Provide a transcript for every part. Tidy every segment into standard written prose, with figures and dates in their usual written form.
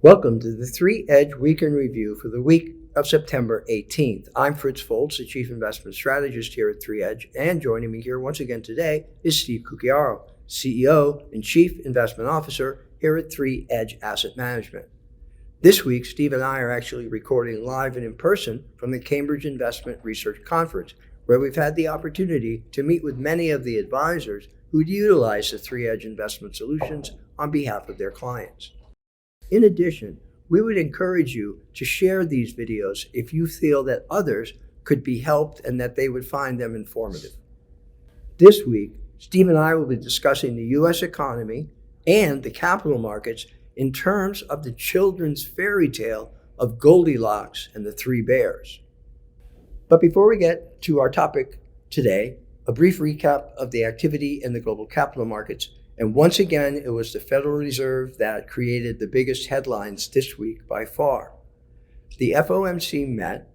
Welcome to the 3 Edge Week in Review for the week of September 18th. I'm Fritz Folts, the Chief Investment Strategist here at 3 Edge, and joining me here once again today is Steve Cucchiaro, CEO and Chief Investment Officer here at 3 Edge Asset Management. This week, Steve and I are actually recording live and in person from the Cambridge Investment Research Conference, where we've had the opportunity to meet with many of the advisors who'd utilize the 3 Edge investment solutions on behalf of their clients. In addition, we would encourage you to share these videos if you feel that others could be helped and that they would find them informative. This week, Steve and I will be discussing the U.S. economy and the capital markets in terms of the children's fairy tale of Goldilocks and the Three Bears. But before we get to our topic today, a brief recap of the activity in the global capital markets. And once again, it was the Federal Reserve that created the biggest headlines this week by far. The FOMC met,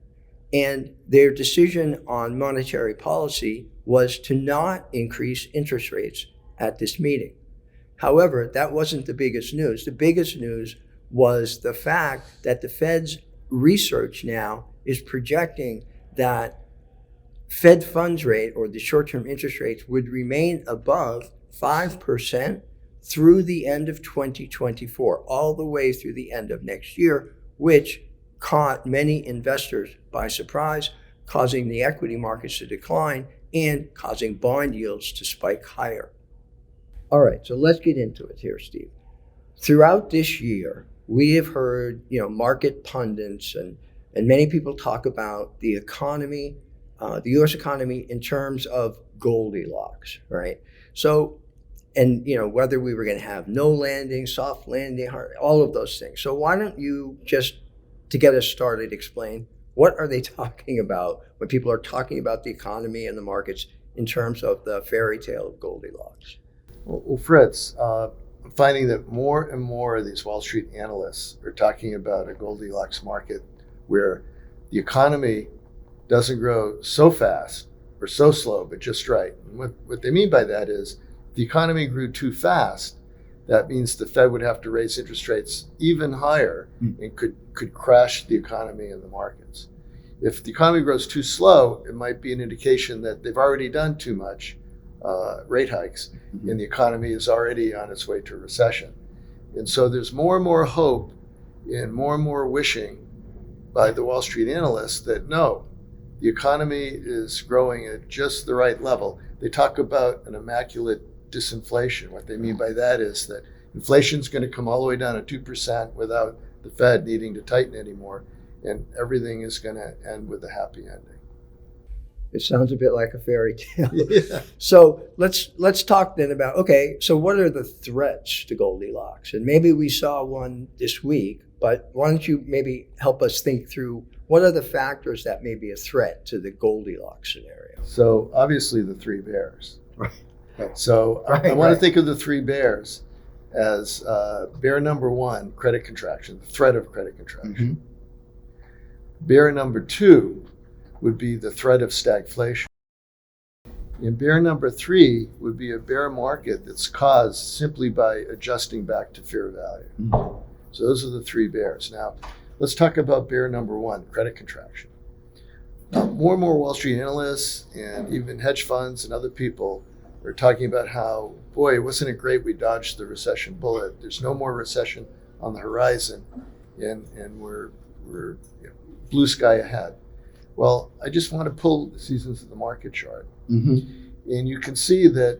and their decision on monetary policy was to not increase interest rates at this meeting. However, that wasn't the biggest news. The biggest news was the fact that the Fed's research now is projecting that Fed funds rate, or the short-term interest rates, would remain above 5% through the end of 2024, all the way through the end of next year, which caught many investors by surprise, causing the equity markets to decline and causing bond yields to spike higher. All right, so let's get into it here, Steve. Throughout this year, we have heard, market pundits and many people talk about the economy, the U.S. economy in terms of Goldilocks, right? So, and whether we were going to have no landing, soft landing, all of those things. So why don't you just, to get us started, explain what are they talking about when people are talking about the economy and the markets in terms of the fairy tale of Goldilocks? Well, Fritz, I'm finding that more and more of these Wall Street analysts are talking about a Goldilocks market where the economy doesn't grow so fast or so slow, but just right. And what they mean by that is if the economy grew too fast, that means the Fed would have to raise interest rates even higher and could crash the economy and the markets. If the economy grows too slow, it might be an indication that they've already done too much rate hikes and the economy is already on its way to recession. And so there's more and more hope and more wishing by the Wall Street analysts that no, the economy is growing at just the right level. They talk about an immaculate disinflation. What they mean by that is that inflation is going to come all the way down to 2% without the Fed needing to tighten anymore, and everything is going to end with a happy ending. It sounds a bit like a fairy tale. Yeah. So let's talk then about, okay, so what are the threats to Goldilocks? And maybe we saw one this week, but why don't you maybe help us think through what are the factors that may be a threat to the Goldilocks scenario? So obviously the three bears. Right. So I want to think of the three bears as bear number one, credit contraction, the threat of credit contraction. Bear number two would be the threat of stagflation. And bear number three would be a bear market that's caused simply by adjusting back to fair value. So those are the three bears. Now, let's talk about bear number one, credit contraction. More and more Wall Street analysts and even hedge funds and other people are talking about how, boy, wasn't it great we dodged the recession bullet. There's no more recession on the horizon, and we're blue sky ahead. Well, I just want to pull the seasons of the market chart. And you can see that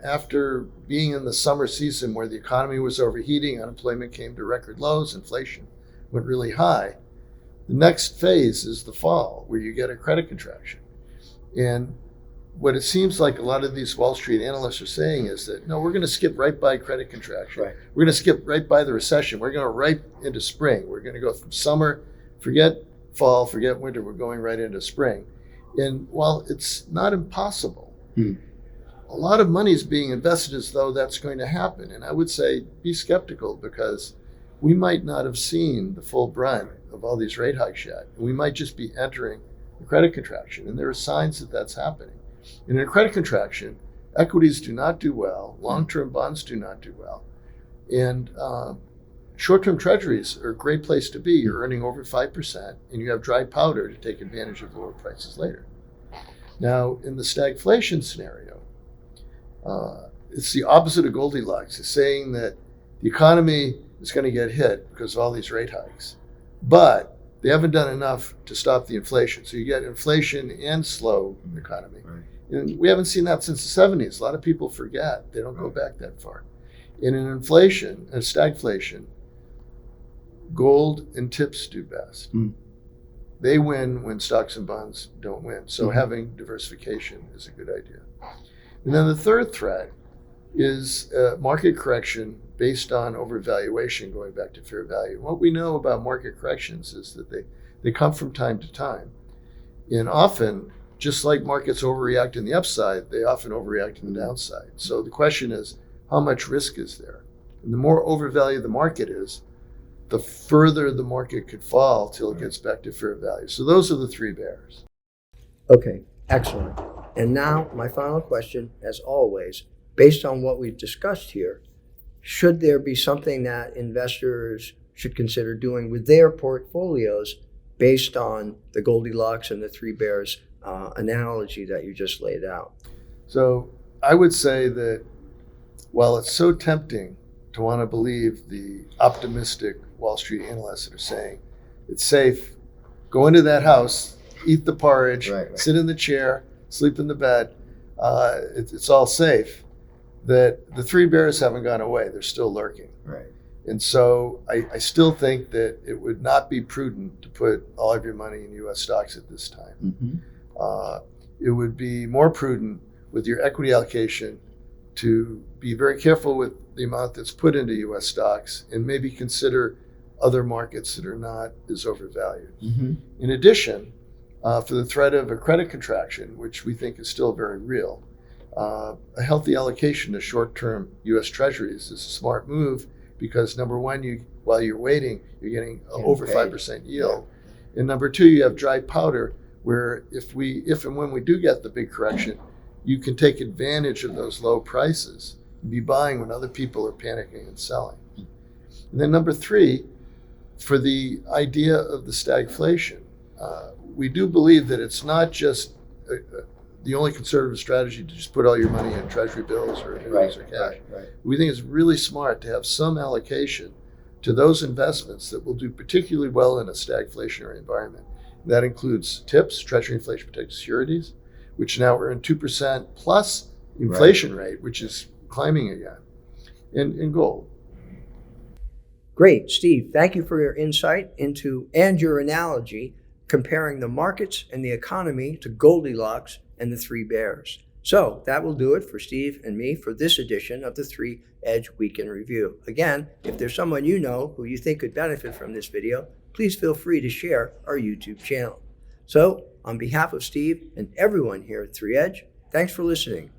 after being in the summer season where the economy was overheating, unemployment came to record lows, inflation went really high, the next phase is the fall where you get a credit contraction. And what it seems like a lot of these Wall Street analysts are saying is that, no, we're going to skip right by credit contraction. Right. We're going to skip right by the recession. We're going to right into spring. We're going to go from summer, forget fall, forget winter. We're going right into spring. And while it's not impossible, a lot of money is being invested as though that's going to happen. And I would say be skeptical, because we might not have seen the full brunt of all these rate hikes yet. We might just be entering a credit contraction. And there are signs that that's happening. And in a credit contraction, equities do not do well. Long-term bonds do not do well. And short-term treasuries are a great place to be. You're earning over 5%, and you have dry powder to take advantage of lower prices later. Now, in the stagflation scenario, it's the opposite of Goldilocks. It's saying that the economy is going to get hit because of all these rate hikes, but they haven't done enough to stop the inflation. So you get inflation and slow economy. Right. And we haven't seen that since the 70s. A lot of people forget. They don't go back that far. In an inflation, a stagflation, gold and tips do best. They win when stocks and bonds don't win. So having diversification is a good idea. And then the third threat is market correction based on overvaluation, going back to fair value. What we know about market corrections is that they come from time to time. And often, just like markets overreact in the upside, they often overreact in the downside. So the question is, how much risk is there? And the more overvalued the market is, the further the market could fall till it gets back to fair value. So those are the three bears. Okay, excellent. And now my final question, as always, based on what we've discussed here, should there be something that investors should consider doing with their portfolios based on the Goldilocks and the three bears analogy that you just laid out? So I would say that while it's so tempting to want to believe the optimistic Wall Street analysts that are saying it's safe, go into that house, eat the porridge, sit in the chair, sleep in the bed, it's all safe, that the three bears haven't gone away. They're still lurking. Right. And so I still think that it would not be prudent to put all of your money in U.S. stocks at this time. It would be more prudent with your equity allocation to be very careful with the amount that's put into U.S. stocks and maybe consider other markets that are not as overvalued. In addition, for the threat of a credit contraction, which we think is still very real, a healthy allocation to short-term U.S. treasuries is a smart move because number one, while you're waiting, you're getting over 5% yield. And number two, you have dry powder where if and when we do get the big correction, you can take advantage of those low prices and be buying when other people are panicking and selling. And then number three, for the idea of the stagflation, we do believe that it's not just the only conservative strategy to just put all your money in treasury bills or annuities or cash. We think it's really smart to have some allocation to those investments that will do particularly well in a stagflationary environment. That includes TIPS, Treasury Inflation Protected Securities, which now earn 2% plus inflation rate, which is climbing again, and gold. Great, Steve. Thank you for your insight into and your analogy comparing the markets and the economy to Goldilocks and the three bears. So that will do it for Steve and me for this edition of the 3 Edge Weekend Review. Again, if there's someone you know who you think could benefit from this video, please feel free to share our YouTube channel. So, on behalf of Steve and everyone here at 3 Edge, thanks for listening.